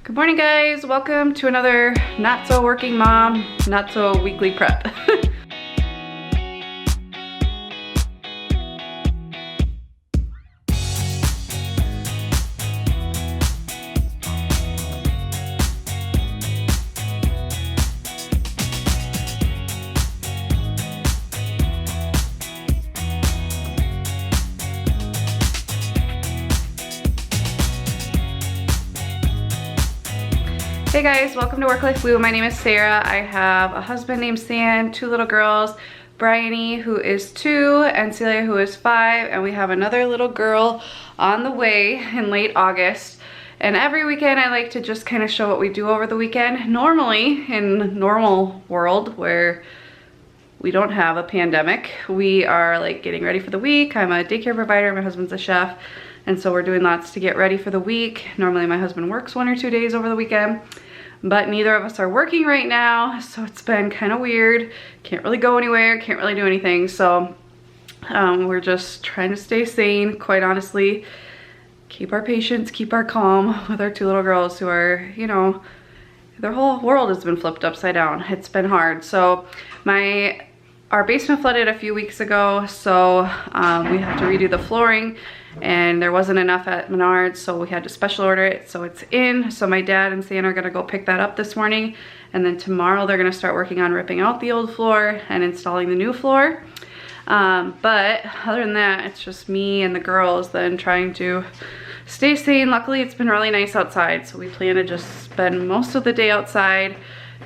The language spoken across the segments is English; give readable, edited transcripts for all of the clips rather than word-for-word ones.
Good morning, guys. Welcome to another not so working mom, not so weekly prep. Hey guys, welcome to Work Life Woo. My name is Sarah. I have a husband named Sam, two little girls, Bryony, who is 2, and Celia, who is 5, and we have another little girl on the way in late August. And every weekend I like to just kind of show what we do over the weekend. Normally, in normal world where we don't have a pandemic, we are like getting ready for the week. I'm a daycare provider, my husband's a chef, and so we're doing lots to get ready for the week. Normally my husband works 1 or 2 days over the weekend, but neither of us are working right now, so it's been kind of weird. Can't really go anywhere, can't really do anything, so we're just trying to stay sane, quite honestly. Keep our patience, keep our calm with our 2 little girls who are, you know, their whole world has been flipped upside down. It's been hard. So our basement flooded a few weeks ago, so we have to redo the flooring, and there wasn't enough at Menards, so we had to special order it, so it's in. So my dad and Santa are gonna go pick that up this morning, and then tomorrow they're gonna start working on ripping out the old floor and installing the new floor. But other than that, it's just me and the girls then trying to stay sane. Luckily, it's been really nice outside, so we plan to just spend most of the day outside.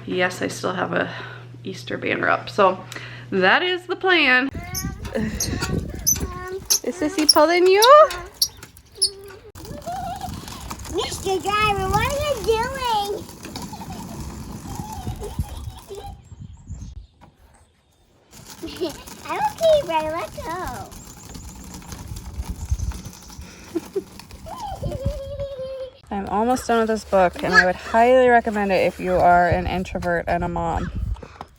Yes, I still have a Easter banner up, so that is the plan. Is Sissy pulling you? Mr. Driver, what are you doing? I'm okay, Brother. Let's go. I'm almost done with this book, and I would highly recommend it if you are an introvert and a mom.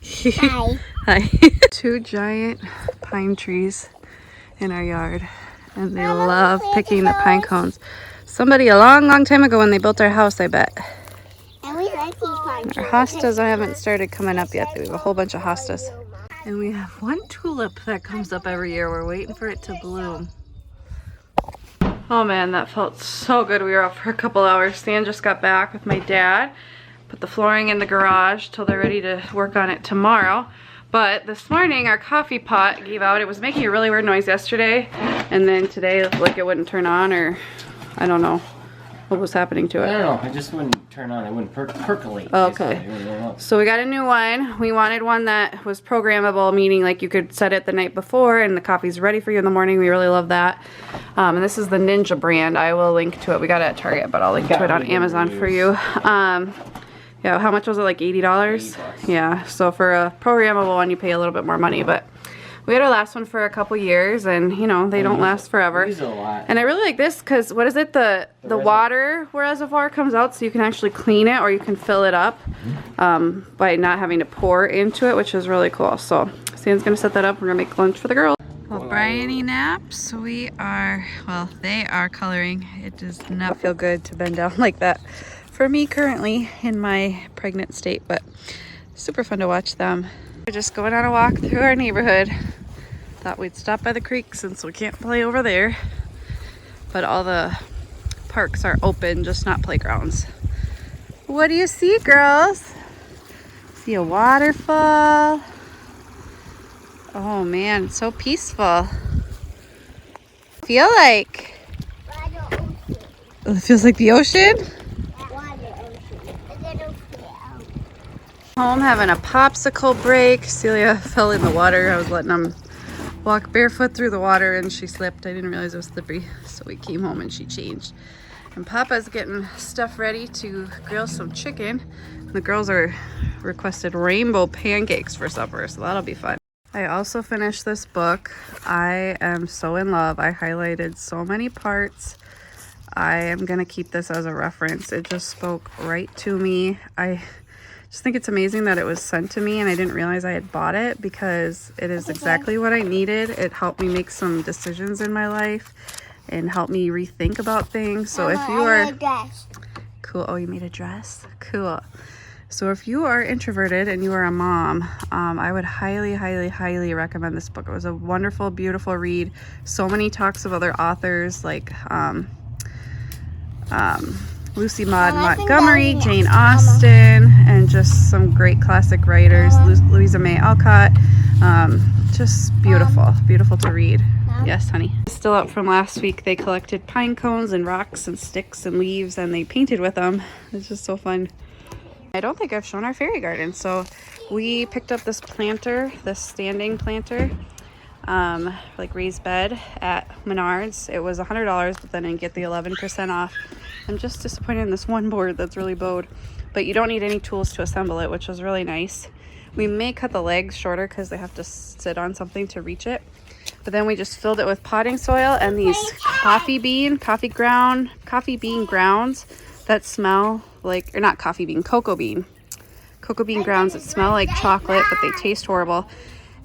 Hi. Hi. 2 giant pine trees in our yard, and they love picking the pine cones. Somebody a long time ago when they built our house, I bet. And we like these pine trees. Our hostas haven't started coming up yet. We have a whole bunch of hostas. And we have 1 tulip that comes up every year. We're waiting for it to bloom. Oh man, that felt so good. We were out for a couple hours. Stan just got back with my dad. Put the flooring in the garage till they're ready to work on it tomorrow. But this morning our coffee pot gave out. It was making a really weird noise yesterday, and then today like it wouldn't turn on, or I don't know what was happening to it. I don't know, it just wouldn't turn on, it wouldn't percolate. Oh, okay. So we got a new one. We wanted one that was programmable, meaning like you could set it the night before and the coffee's ready for you in the morning. We really love that. And this is the Ninja brand. I will link to it. We got it at Target, but I'll link to it on Amazon for you. Yeah, how much was it, like $80? $80. Yeah, so for a programmable one you pay a little bit more money, but we had our last one for a couple years, and you know, they don't last forever. Use it a lot. And I really like this because, what is it, the water reservoir comes out, so you can actually clean it, or you can fill it up by not having to pour into it, which is really cool. So Sam's gonna set that up. We're gonna make lunch for the girls. Well, Bryony naps. We are, well, they are coloring. It does not feel good to bend down like that for me currently in my pregnant state, but super fun to watch them. We're just going on a walk through our neighborhood. Thought we'd stop by the creek since we can't play over there, but all the parks are open, just not playgrounds. What do you see, girls? See a waterfall. Oh man, it's so peaceful. Feel like it feels like the ocean. Home having a popsicle break. Celia fell in the water. I was letting them walk barefoot through the water and she slipped. I didn't realize it was slippery, so we came home and she changed. And Papa's getting stuff ready to grill some chicken. The girls are requested rainbow pancakes for supper, so that'll be fun. I also finished this book. I am so in love. I highlighted so many parts. I am gonna keep this as a reference. It just spoke right to me. I just think it's amazing that it was sent to me and I didn't realize I had bought it, because it is exactly what I needed. It helped me make some decisions in my life and helped me rethink about things. So if you are Cool. Oh, you made a dress? Cool. So if you are introverted and you are a mom, I would highly, highly, highly recommend this book. It was a wonderful, beautiful read. So many talks of other authors like Lucy Maud Montgomery, Jane Austen, and just some great classic writers, Louisa May Alcott. Just beautiful, beautiful to read. Yes, honey. Still up from last week. They collected pine cones and rocks and sticks and leaves, and they painted with them. It's just so fun. I don't think I've shown our fairy garden. So we picked up this planter, this standing planter, like raised bed at Menards. It was $100, but then I get the 11% off. I'm just disappointed in this one board that's really bowed, but you don't need any tools to assemble it, which was really nice. We may cut the legs shorter because they have to sit on something to reach it. But then we just filled it with potting soil and these coffee bean grounds that smell like, or not coffee bean, cocoa bean grounds that smell like chocolate, but they taste horrible.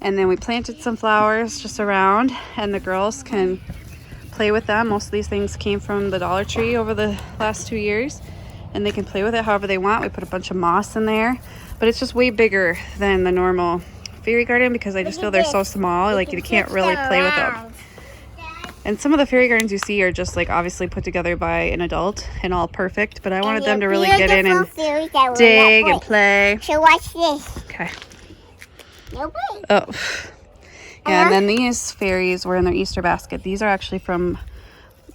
And then we planted some flowers just around, and the girls can play with them. Most of these things came from the Dollar Tree over the last 2 years, and they can play with it however they want. We put a bunch of moss in there, but it's just way bigger than the normal fairy garden because I just feel they're so small, like you can't really play with them. And some of the fairy gardens you see are just like obviously put together by an adult and all perfect, but I wanted them to really get in and dig and play. So watch this. Okay. Nobody. Oh. Yeah, and then these fairies were in their Easter basket. These are actually from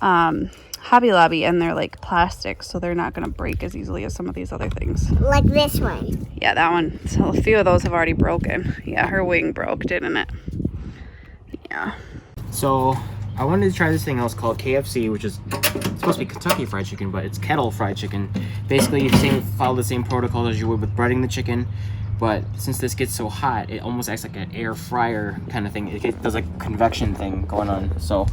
Hobby Lobby, and they're like plastic, so they're not going to break as easily as some of these other things. Like this one. Yeah, that one. So a few of those have already broken. Yeah, her wing broke, didn't it? Yeah. So I wanted to try this thing else called KFC, which is supposed to be Kentucky Fried Chicken, but it's kettle fried chicken. Basically, you follow the same protocol as you would with breading the chicken, but since this gets so hot, it almost acts like an air fryer kind of thing. It does like a convection thing going on. So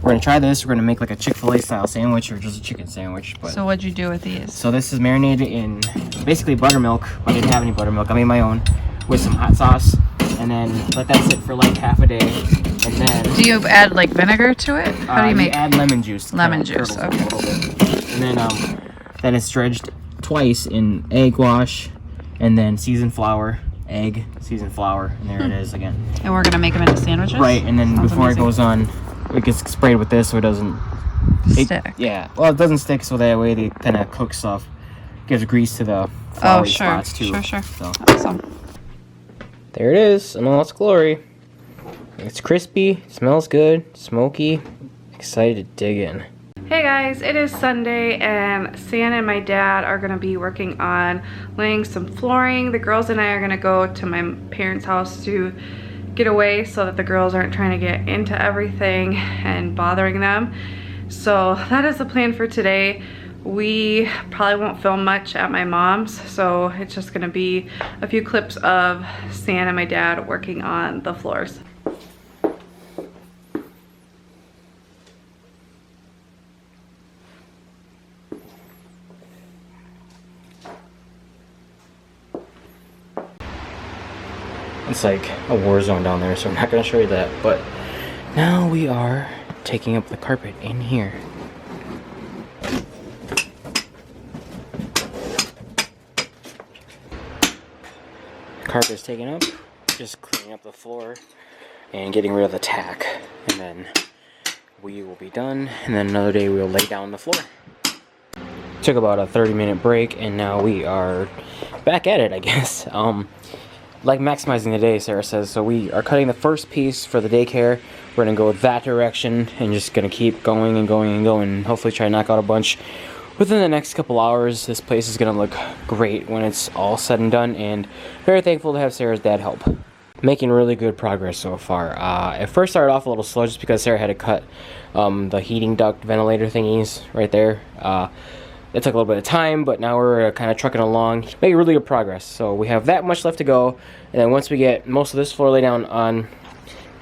we're gonna try this. We're gonna make like a Chick-fil-A style sandwich or just a chicken sandwich. But So what'd you do with these? so this is marinated in basically buttermilk, but I didn't have any buttermilk. I made my own with some hot sauce, and then let that sit for like half a day. And then Do you add like vinegar to it? How do you make? Add lemon juice. Lemon juice, A little bit. And then it's dredged twice in egg wash, and then seasoned flour, egg, seasoned flour, and there it is again. And we're gonna make them into sandwiches? Right, and then Sounds before amazing. it goes on, it gets sprayed with this so it doesn't Stick. Yeah, well, it doesn't stick, so that way they kind of cook stuff. Gives grease to the floury spots too. Sure. So. Awesome. There it is in all its glory. It's crispy, smells good, smoky. Excited to dig in. Hey guys, it is Sunday and San and my dad are gonna be working on laying some flooring. The girls and I are gonna go to my parents' house to get away so that the girls aren't trying to get into everything and bothering them. So that is the plan for today. We probably won't film much at my mom's, so it's just gonna be a few clips of San and my dad working on the floors. It's like a war zone down there, so I'm not going to show you that. But now we are taking up the carpet in here. Carpet is taken up, just cleaning up the floor and getting rid of the tack. And then we will be done, and then another day we'll lay down the floor. Took about a 30-minute break, and now we are back at it, I guess. Like maximizing the day, Sarah says. So we are cutting the first piece for the daycare. We're gonna go that direction and just gonna keep going and going and going. Hopefully try to knock out a bunch within the next couple hours. This place is gonna look great when it's all said and done, and very thankful to have Sarah's dad help. Making really good progress so far. It first started off a little slow just because Sarah had to cut the heating duct ventilator thingies right there. It took a little bit of time, but now we're kind of trucking along, making really good progress. So we have that much left to go, and then once we get most of this floor laid down on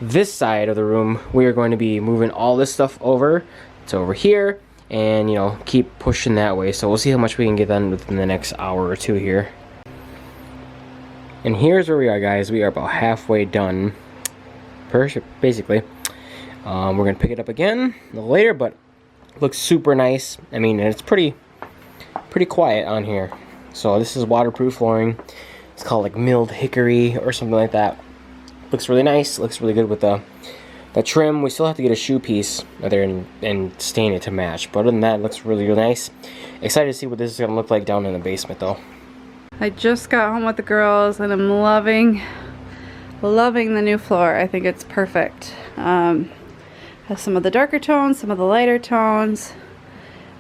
this side of the room, we are going to be moving all this stuff over to over here, and keep pushing that way. So we'll see how much we can get done within the next hour or two here. And here's where we are, guys. We are about halfway done, basically. We're gonna pick it up again a little later, but it looks super nice. I mean, it's pretty pretty quiet on here. So this is waterproof flooring. It's called like milled hickory or something like that. Looks really nice. Looks really good with the trim. We still have to get a shoe piece there and stain it to match. But other than that, it looks really, really nice. Excited to see what this is going to look like down in the basement though. I just got home with the girls and I'm loving the new floor. I think it's perfect. Has some of the darker tones, some of the lighter tones,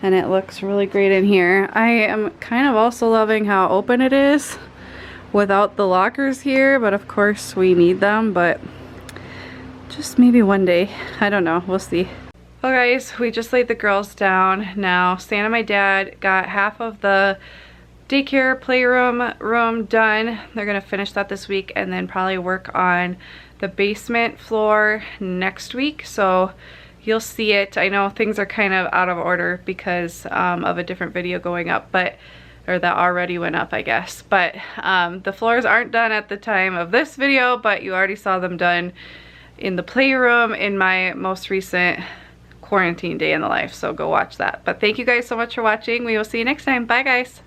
and it looks really great in here. I am kind of also loving how open it is without the lockers here, but of course we need them, but just maybe one day. I don't know, we'll see. Well guys, we just laid the girls down. Now Stan and my dad got half of the daycare playroom room done. They're gonna finish that this week and then probably work on the basement floor next week. So you'll see it. I know things are kind of out of order because of a different video going up, or that already went up, I guess. But the floors aren't done at the time of this video, but you already saw them done in the playroom in my most recent quarantine day in the life. So go watch that. But thank you guys so much for watching. We will see you next time. Bye guys.